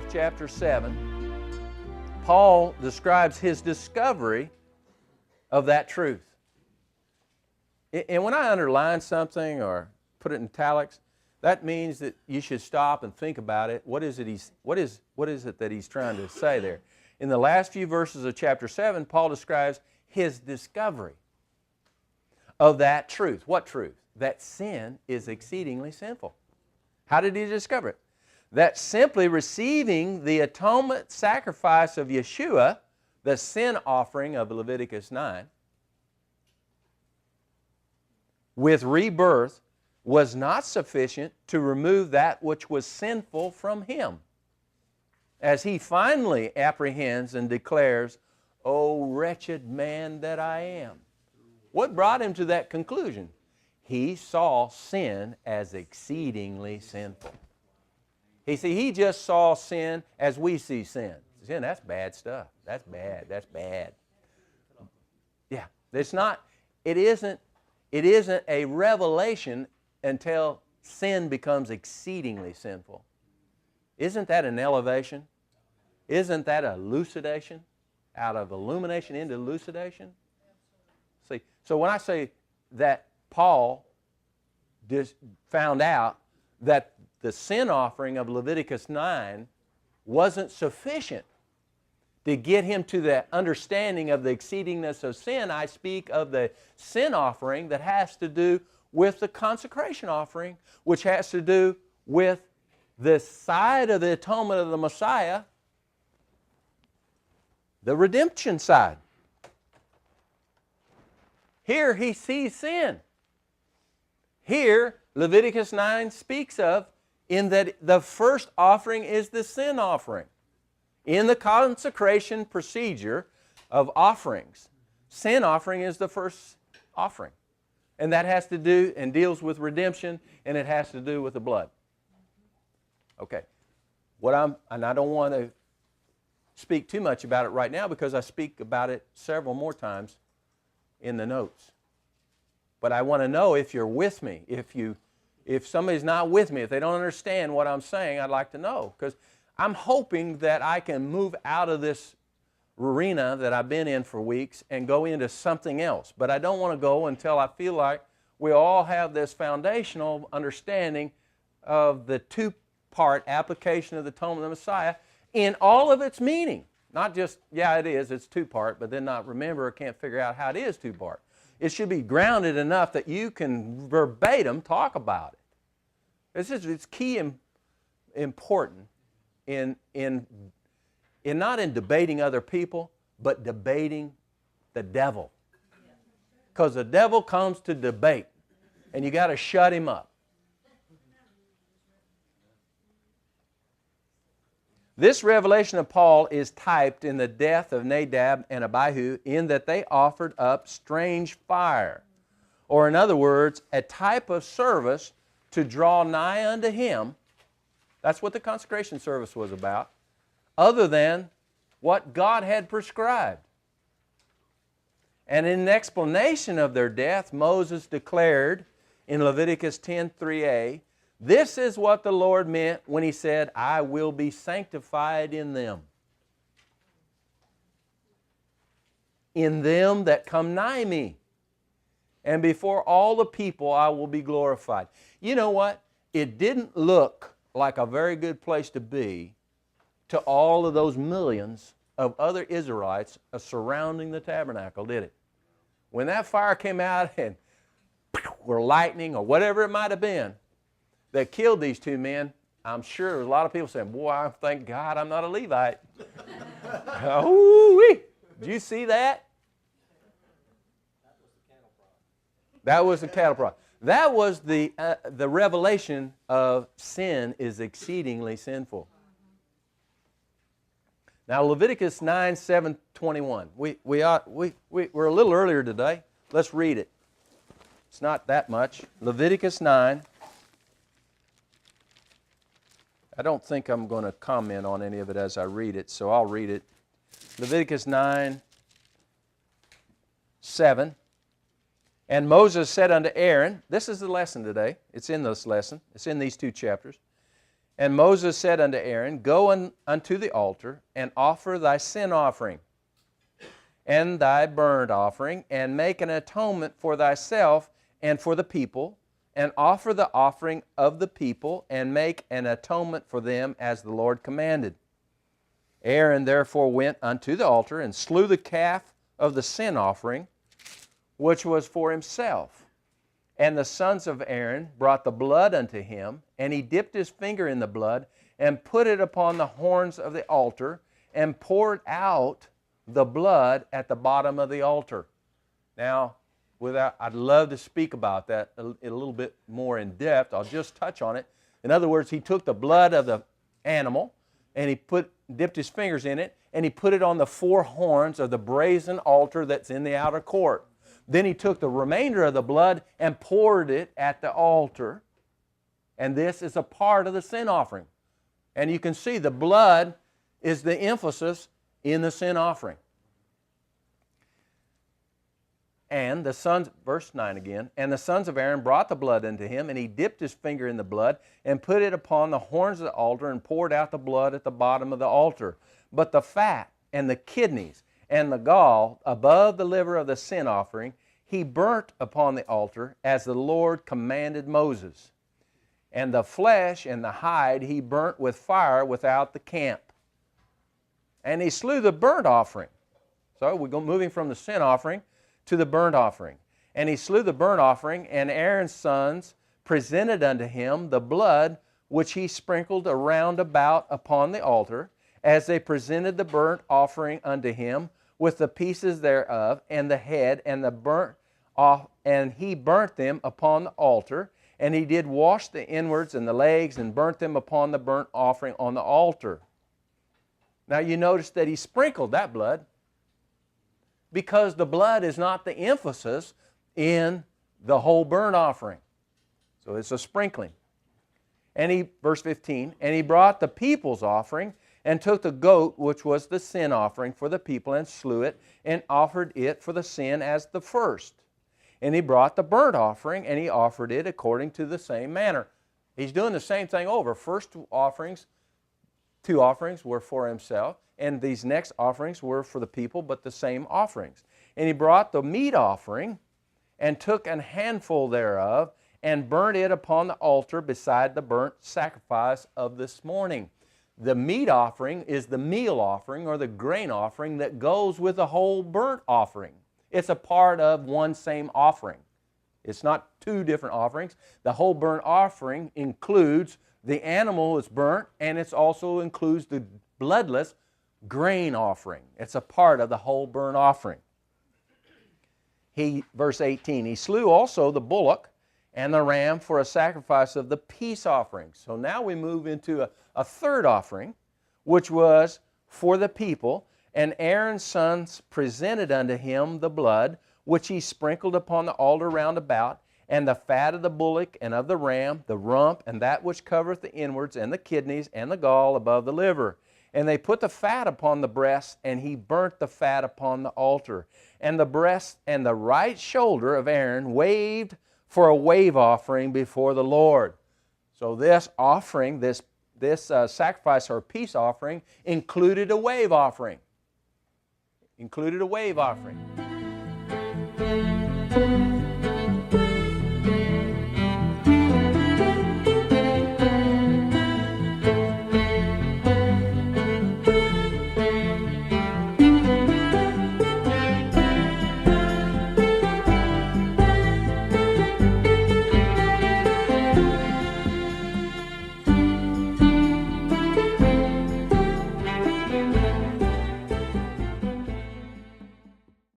of chapter 7, Paul describes his discovery of that truth. And when I underline something or put it in italics, that means that you should stop and think about it. What is it that he's trying to say there? In the last few verses of chapter 7, Paul describes his discovery of that truth. What truth? That sin is exceedingly sinful. How did he discover it? That simply receiving the atonement sacrifice of Yeshua, the sin offering of Leviticus 9, with rebirth, was not sufficient to remove that which was sinful from him. As he finally apprehends and declares, "O wretched man that I am." What brought him to that conclusion? He saw sin as exceedingly sinful. He just saw sin as we see sin. Sin, that's bad stuff. That's bad. That's bad. Yeah, it isn't a revelation until sin becomes exceedingly sinful. Isn't that an elevation? Isn't that a elucidation? Out of illumination into elucidation? See, so when I say that Paul just found out that the sin offering of Leviticus 9 wasn't sufficient to get him to the understanding of the exceedingness of sin, I speak of the sin offering that has to do with the consecration offering, which has to do with the side of the atonement of the Messiah, the redemption side. Here he sees sin. Here Leviticus 9 speaks of in that the first offering is the sin offering. In the consecration procedure of offerings, sin offering is the first offering. And that has to do and deals with redemption, and it has to do with the blood. Okay. And I don't want to speak too much about it right now because I speak about it several more times in the notes. But I want to know if you're with me. If somebody's not with me, if they don't understand what I'm saying, I'd like to know. Because I'm hoping that I can move out of this arena that I've been in for weeks and go into something else. But I don't want to go until I feel like we all have this foundational understanding of the two-part application of the atonement of the Messiah in all of its meaning. Not just, yeah, it's two-part, but then not remember or can't figure out how it is two-part. It should be grounded enough that you can verbatim talk about it. It's key and important in not in debating other people, but debating the devil. Because the devil comes to debate, and you got to shut him up. This revelation of Paul is typed in the death of Nadab and Abihu in that they offered up strange fire. Or in other words, a type of service to draw nigh unto him. That's what the consecration service was about. Other than what God had prescribed. And in explanation of their death, Moses declared in Leviticus 10:3a, this is what the Lord meant when He said, I will be sanctified in them. In them that come nigh me. And before all the people I will be glorified. You know what? It didn't look like a very good place to be to all of those millions of other Israelites surrounding the tabernacle, did it? When that fire came out and or lightning or whatever it might have been that killed these two men, I'm sure there was a lot of people saying, boy, thank God I'm not a Levite. Ooh-wee. Did you see that? That was the cattle prod. That was the revelation of sin is exceedingly sinful. Now Leviticus 9:7-21. We're a little earlier today. Let's read it. It's not that much. Leviticus 9. I don't think I'm going to comment on any of it as I read it, so I'll read it. Leviticus 9:7. And Moses said unto Aaron, this is the lesson today. It's in this lesson. It's in these two chapters. And Moses said unto Aaron, Go unto the altar, and offer thy sin offering, and thy burnt offering, and make an atonement for thyself and for the people, and offer the offering of the people, and make an atonement for them as the Lord commanded. Aaron therefore went unto the altar, and slew the calf of the sin offering, which was for himself. And the sons of Aaron brought the blood unto him, and he dipped his finger in the blood, and put it upon the horns of the altar, and poured out the blood at the bottom of the altar. Now, I'd love to speak about that a little bit more in depth. I'll just touch on it. In other words, he took the blood of the animal, and he dipped his fingers in it, and he put it on the four horns of the brazen altar that's in the outer court. Then he took the remainder of the blood and poured it at the altar. And this is a part of the sin offering. And you can see the blood is the emphasis in the sin offering. And the sons, verse 9 again, and the sons of Aaron brought the blood unto him, and he dipped his finger in the blood, and put it upon the horns of the altar, and poured out the blood at the bottom of the altar. But the fat and the kidneys and the gall above the liver of the sin offering he burnt upon the altar, as the Lord commanded Moses. And the flesh and the hide he burnt with fire without the camp. And he slew the burnt offering. So we're moving from the sin offering to the burnt offering. And he slew the burnt offering, and Aaron's sons presented unto him the blood which he sprinkled around about upon the altar, as they presented the burnt offering unto him, with the pieces thereof, and the head, and the burnt off, and he burnt them upon the altar. And he did wash the inwards and the legs, and burnt them upon the burnt offering on the altar. Now you notice that he sprinkled that blood, because the blood is not the emphasis in the whole burnt offering. So it's a sprinkling. And verse 15, and he brought the people's offering, and took the goat which was the sin offering for the people, and slew it, and offered it for the sin as the first. And he brought the burnt offering, and he offered it according to the same manner. He's doing the same thing over. First two offerings were for himself, and these next offerings were for the people, but the same offerings. And he brought the meat offering, and took an handful thereof, and burnt it upon the altar beside the burnt sacrifice of this morning. The meat offering is the meal offering, or the grain offering, that goes with the whole burnt offering. It's a part of one same offering. It's not two different offerings. The whole burnt offering includes the animal is burnt, and it also includes the bloodless grain offering. It's a part of the whole burnt offering. Verse 18, he slew also the bullock and the ram for a sacrifice of the peace offering. So now we move into a third offering, which was for the people. And Aaron's sons presented unto him the blood, which he sprinkled upon the altar round about, and the fat of the bullock and of the ram, the rump, and that which covereth the inwards, and the kidneys, and the gall above the liver. And they put the fat upon the breast, and he burnt the fat upon the altar. And the breast and the right shoulder of Aaron waved for a wave offering before the Lord. So this offering, this sacrifice or peace offering, included a wave offering.